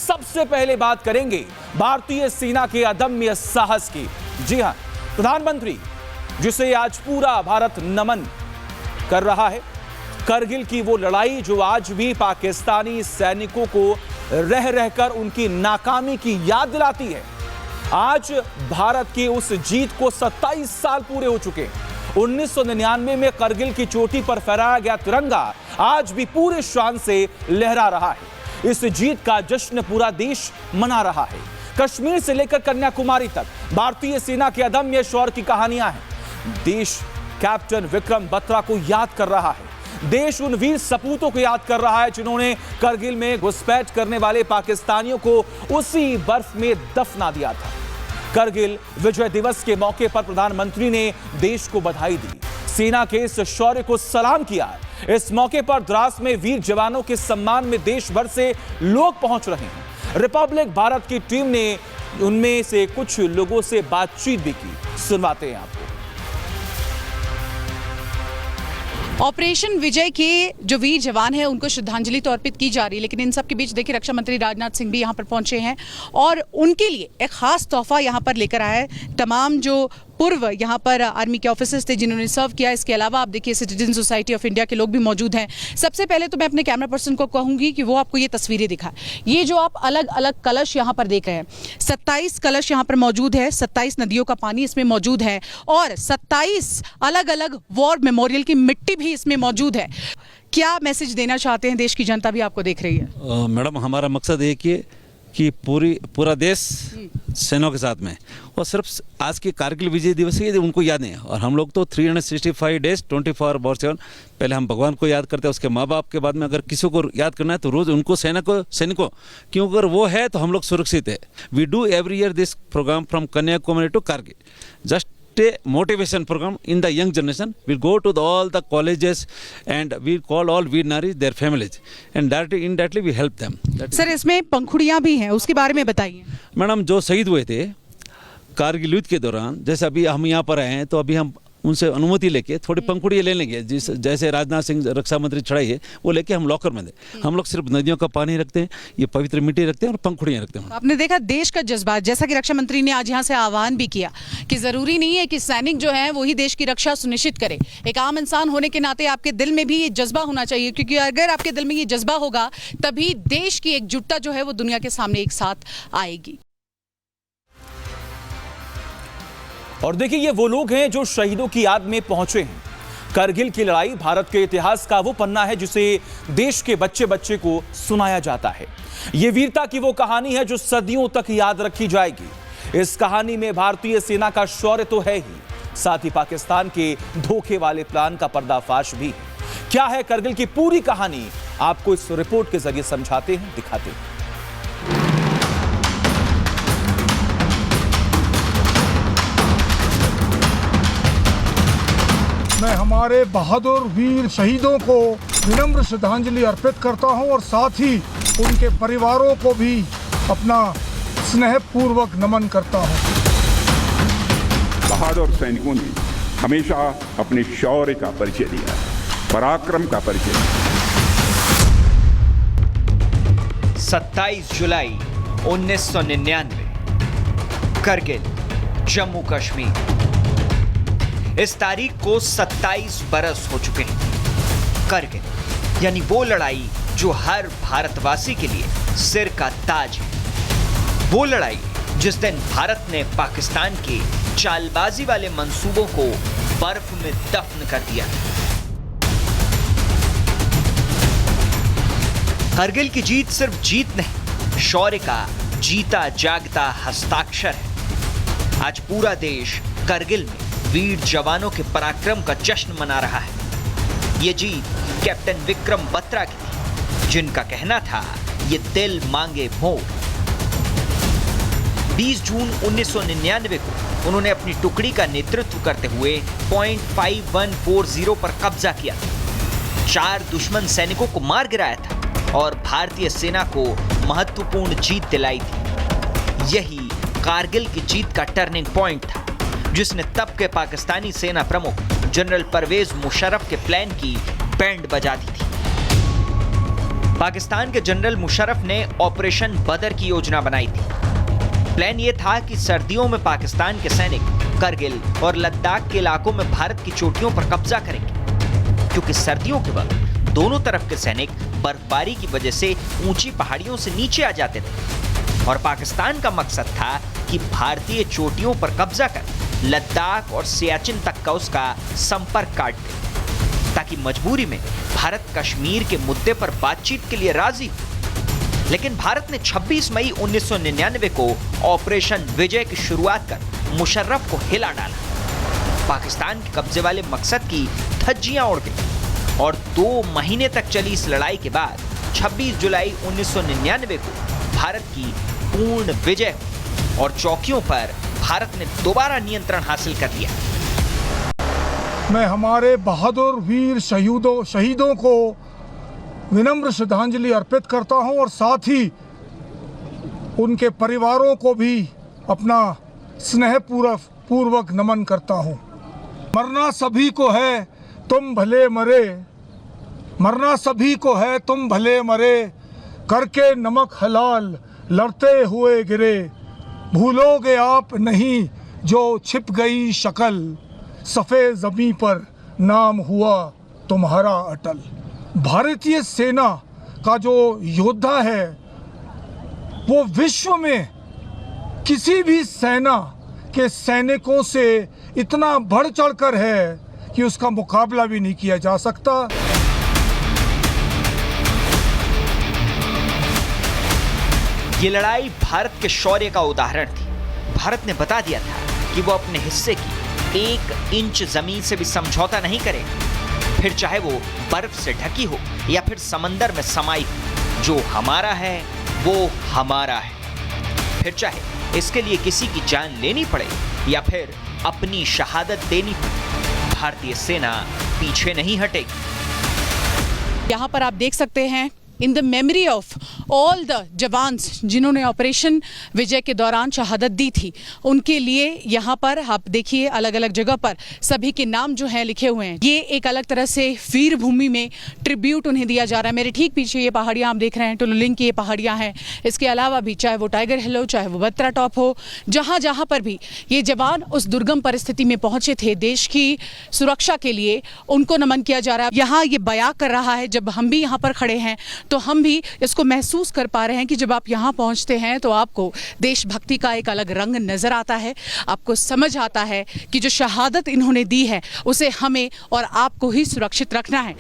सबसे पहले बात करेंगे भारतीय सेना के अदम्य साहस की। जी हां, प्रधानमंत्री जिसे आज पूरा भारत नमन कर रहा है, करगिल की वो लड़ाई जो आज भी पाकिस्तानी सैनिकों को रह रहकर उनकी नाकामी की याद दिलाती है। आज भारत की उस जीत को 27 साल पूरे हो चुके हैं। 1999 में करगिल की चोटी पर फहराया गया तिरंगा आज भी पूरे शान से लहरा रहा है। इस जीत का जश्न पूरा देश मना रहा है। कश्मीर से लेकर कन्याकुमारी तक भारतीय सेना के अदम्य शौर्य की कहानियां हैं। देश कैप्टन विक्रम बत्रा को याद कर रहा है। देश उन वीर सपूतों को याद कर रहा है जिन्होंने करगिल में घुसपैठ करने वाले पाकिस्तानियों को उसी बर्फ में दफना दिया था। करगिल विजय दिवस के मौके पर प्रधानमंत्री ने देश को बधाई दी, सेना के इस शौर्य को सलाम किया। इस मौके पर द्रास में वीर जवानों के सम्मान में देश भर से लोग पहुंच रहे हैं। रिपब्लिक भारत की टीम ने उनमें से कुछ लोगों से बातचीत भी की, सुनवाते हैं आपको। ऑपरेशन विजय के जो वीर जवान हैं उनको श्रद्धांजलि तो अर्पित की जा रही है, लेकिन इन सब के बीच देखिए रक्षा मंत्री राजनाथ सिंह भी यहाँ पर पहुंचे हैं और उनके लिए एक खास तोहफा यहाँ पर लेकर आया है। तमाम जो पूर्व यहाँ पर आर्मी के ऑफिसर्स थे जिन्होंने सर्व किया, इसके अलावा आप देखिए सिटीजन सोसाइटी ऑफ इंडिया के लोग भी मौजूद हैं। सबसे पहले तो मैं अपने कैमरा पर्सन को कहूंगी कि वो आपको ये तस्वीरें दिखाएं। ये जो आप अलग अलग कलश यहाँ पर देख रहे हैं, 27 कलश यहाँ पर मौजूद है। 27 नदियों का पानी इसमें मौजूद है और 27 अलग अलग वॉर मेमोरियल की मिट्टी भी इसमें मौजूद है। क्या मैसेज देना चाहते हैं? देश की जनता भी आपको देख रही है। मैडम, हमारा मकसद एक ही कि पूरा देश सेना के साथ में, और सिर्फ आज के कारगिल विजय दिवस ही उनको याद नहीं है। और हम लोग तो 365 डेज 24/7 पहले हम भगवान को याद करते हैं, उसके माँ बाप के बाद में अगर किसी को याद करना है तो रोज उनको सैनिकों क्यों, अगर वो है तो हम लोग सुरक्षित है। We do every year this programme from Kanyakumari to Kargil, just a motivation program in the young generation. We'll go to all the colleges and we'll call all Veer Naris, their families, and that indirectly we help them. Sir, इसमें पंखुड़ियाँ भी हैं, उसके बारे में बताइए। Madam, जो शहीद हुए थे कारगिल युद्ध के दौरान, जैसे अभी हम यहाँ पर आए हैं तो अभी हम उनसे अनुमति लेके थोड़ी पंखुड़ियाँ ले लेंगे, जैसे राजनाथ सिंह रक्षा मंत्री चढ़ाई है वो लेके हम लॉकर में दे। हम लोग सिर्फ नदियों का पानी रखते हैं, ये पवित्र मिट्टी रखते हैं और पंखुड़ियाँ रखते हैं। आपने देखा देश का जज्बा, जैसा कि रक्षा मंत्री ने आज यहाँ से आह्वान भी किया कि जरूरी नहीं है कि सैनिक जो है वही देश की रक्षा सुनिश्चित करे। एक आम इंसान होने के नाते आपके दिल में भी ये जज्बा होना चाहिए, क्योंकि अगर आपके दिल में ये जज्बा होगा तभी देश की एकजुटता जो है वो दुनिया के सामने एक साथ आएगी। और देखिए, ये वो लोग हैं जो शहीदों की याद में पहुंचे हैं। करगिल की लड़ाई भारत के इतिहास का वो पन्ना है जिसे देश के बच्चे बच्चे को सुनाया जाता है। ये वीरता की वो कहानी है जो सदियों तक याद रखी जाएगी। इस कहानी में भारतीय सेना का शौर्य तो है ही, साथ ही पाकिस्तान के धोखे वाले प्लान का पर्दाफाश भी है। क्या है करगिल की पूरी कहानी, आपको इस रिपोर्ट के जरिए समझाते हैं, दिखाते हैं। मैं हमारे बहादुर वीर शहीदों को विनम्र श्रद्धांजलि अर्पित करता हूं और साथ ही उनके परिवारों को भी अपना स्नेहपूर्वक नमन करता हूं। बहादुर सैनिकों ने हमेशा अपने शौर्य का परिचय दिया, पराक्रम का परिचय दिया। 27 जुलाई 1999, करगिल, जम्मू कश्मीर। इस तारीख को 27 बरस हो चुके हैं। करगिल यानी वो लड़ाई जो हर भारतवासी के लिए सिर का ताज है। वो लड़ाई जिस दिन भारत ने पाकिस्तान के चालबाजी वाले मंसूबों को बर्फ में दफन कर दिया। करगिल की जीत सिर्फ जीत नहीं, शौर्य का जीता जागता हस्ताक्षर है। आज पूरा देश करगिल में वीर जवानों के पराक्रम का जश्न मना रहा है। ये जीत कैप्टन विक्रम बत्रा की थी, जिनका कहना था ये दिल मांगे मोर। 20 जून 1999 को उन्होंने अपनी टुकड़ी का नेतृत्व करते हुए पॉइंट 5140 पर कब्जा किया, 4 दुश्मन सैनिकों को मार गिराया था और भारतीय सेना को महत्वपूर्ण जीत दिलाई थी। यही कारगिल की जीत का टर्निंग पॉइंट था, जिसने तब के पाकिस्तानी सेना प्रमुख जनरल परवेज मुशर्रफ के प्लान की बैंड बजा दी थी। पाकिस्तान के जनरल मुशर्रफ ने ऑपरेशन बदर की योजना बनाई थी। प्लान यह था कि सर्दियों में पाकिस्तान के सैनिक करगिल और लद्दाख के इलाकों में भारत की चोटियों पर कब्जा करेंगे, क्योंकि सर्दियों के वक्त दोनों तरफ के सैनिक बर्फबारी की वजह से ऊंची पहाड़ियों से नीचे आ जाते थे और पाकिस्तान का मकसद था कि भारतीय चोटियों पर कब्जा कर लद्दाख और सियाचिन तक का उसका संपर्क काट दे, ताकि मजबूरी में भारत कश्मीर के मुद्दे पर बातचीत के लिए राजी हो। लेकिन भारत ने 26 मई 1999 को ऑपरेशन विजय की शुरुआत कर मुशर्रफ को हिला डाला। पाकिस्तान के कब्जे वाले मकसद की धज्जियां उड़ गई और 2 महीने तक चली इस लड़ाई के बाद 26 जुलाई 1999 को भारत की पूर्ण विजय हुई और चौकियों पर भारत ने दोबारा नियंत्रण हासिल कर लिया। मैं हमारे बहादुर वीर शहीदों को विनम्र श्रद्धांजलि अर्पित करता हूं और साथ ही उनके परिवारों को भी अपना स्नेहपूर्वक नमन करता हूं। मरना सभी को है, तुम भले मरे, मरना सभी को है, तुम भले मरे, करके नमक हलाल लड़ते हुए गिरे, भूलोगे आप नहीं जो छिप गई शक्ल, सफ़ेद ज़मीं पर नाम हुआ तुम्हारा अटल। भारतीय सेना का जो योद्धा है वो विश्व में किसी भी सेना के सैनिकों से इतना बढ़ चढ़कर है कि उसका मुकाबला भी नहीं किया जा सकता। ये लड़ाई भारत के शौर्य का उदाहरण थी। भारत ने बता दिया था कि वो अपने हिस्से की 1 इंच जमीन से भी समझौता नहीं करेगा, फिर चाहे वो बर्फ से ढकी हो या फिर समंदर में समाई हो। जो हमारा है वो हमारा है, फिर चाहे इसके लिए किसी की जान लेनी पड़े या फिर अपनी शहादत देनी पड़े, भारतीय सेना पीछे नहीं हटेगी। यहाँ पर आप देख सकते हैं in the memory of all the jawans जिन्होंने ऑपरेशन विजय के दौरान शहादत दी थी, उनके लिए यहाँ पर आप देखिए अलग अलग जगह पर सभी के नाम जो हैं लिखे हुए हैं। ये एक अलग तरह से वीर भूमि में ट्रिब्यूट उन्हें दिया जा रहा है। मेरे ठीक पीछे ये पहाड़ियाँ आप देख रहे हैं, टुलुलिंग की ये पहाड़ियाँ हैं। इसके अलावा भी चाहे वो टाइगर हिल हो, चाहे वो बत्रा टॉप हो, जहाँ जहाँ पर भी ये जवान उस दुर्गम परिस्थिति में पहुंचे थे देश की सुरक्षा के लिए, उनको नमन किया जा रहा है। यहाँ ये बयां कर रहा है, जब हम भी यहाँ पर खड़े हैं तो हम भी इसको महसूस कर पा रहे हैं कि जब आप यहाँ पहुँचते हैं तो आपको देशभक्ति का एक अलग रंग नजर आता है। आपको समझ आता है कि जो शहादत इन्होंने दी है उसे हमें और आपको ही सुरक्षित रखना है।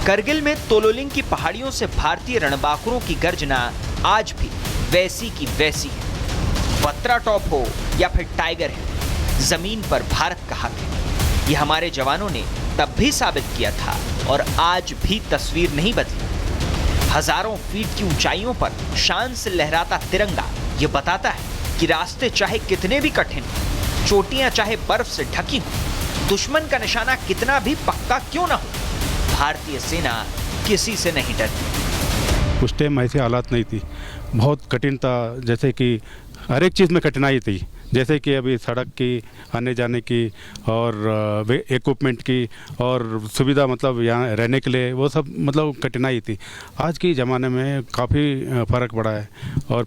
करगिल में तोलोलिंग की पहाड़ियों से भारतीय रणबांकुरों की गर्जना आज भी वैसी की वैसी है। बत्रा टॉप हो या फिर टाइगर हिल, जमीन पर भारत का हक है। ये हमारे जवानों ने तब भी साबित किया था और आज भी तस्वीर नहीं बदली। हजारों फीट की ऊंचाइयों पर शान से लहराता तिरंगा ये बताता है कि रास्ते चाहे कितने भी कठिन, चोटियां चाहे बर्फ से ढकी हों, दुश्मन का निशाना कितना भी पक्का क्यों ना हो, भारतीय सेना किसी से नहीं डरती। उस टाइम ऐसे हालात नहीं थी, बहुत कठिन था। जैसे कि हर एक चीज़ में कठिनाई थी, जैसे कि अभी सड़क की, आने जाने की और इक्विपमेंट की और सुविधा, मतलब यहाँ रहने के लिए वो सब मतलब कठिनाई थी। आज के ज़माने में काफ़ी फ़र्क पड़ा है और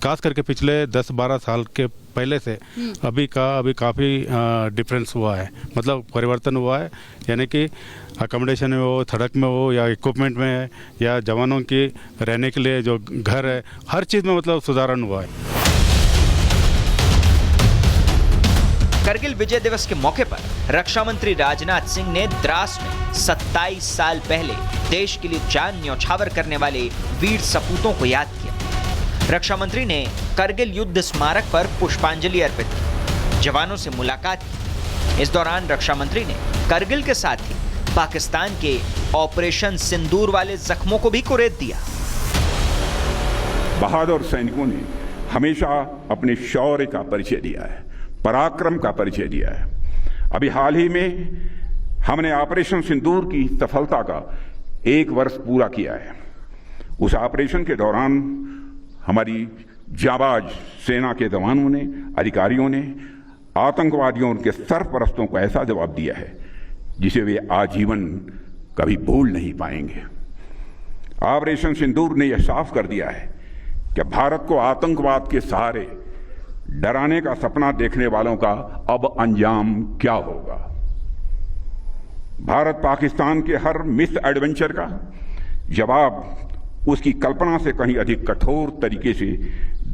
खास करके पिछले 10-12 साल के पहले से अभी काफ़ी डिफरेंस हुआ है, मतलब परिवर्तन हुआ है। यानी कि अकोमोडेशन में हो, सड़क में हो या इक्विपमेंट में है या जवानों की रहने के लिए जो घर है, हर चीज़ में मतलब सुधारण हुआ है। करगिल विजय दिवस के मौके पर रक्षा मंत्री राजनाथ सिंह ने द्रास में 27 साल पहले देश के लिए जान न्यौछावर करने वाले वीर सपूतों को याद किया। रक्षा मंत्री ने करगिल युद्ध स्मारक पर पुष्पांजलि अर्पित की, जवानों से मुलाकात की। इस दौरान रक्षा मंत्री ने करगिल के साथ ही पाकिस्तान के ऑपरेशन सिंदूर वाले जख्मों को भी कुरेद दिया। बहादुर सैनिकों ने हमेशा अपने शौर्य का परिचय दिया है, पराक्रम का परिचय दिया है। अभी हाल ही में हमने ऑपरेशन सिंदूर की सफलता का 1 वर्ष पूरा किया है। उस ऑपरेशन के दौरान हमारी जाबाज सेना के जवानों ने, अधिकारियों ने आतंकवादियों और उनके सरपरस्तों को ऐसा जवाब दिया है जिसे वे आजीवन कभी भूल नहीं पाएंगे। ऑपरेशन सिंदूर ने यह साफ कर दिया है कि भारत को आतंकवाद के सहारे डराने का सपना देखने वालों का अब अंजाम क्या होगा। भारत पाकिस्तान के हर मिस एडवेंचर का जवाब उसकी कल्पना से कहीं अधिक कठोर तरीके से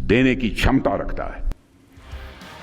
देने की क्षमता रखता है।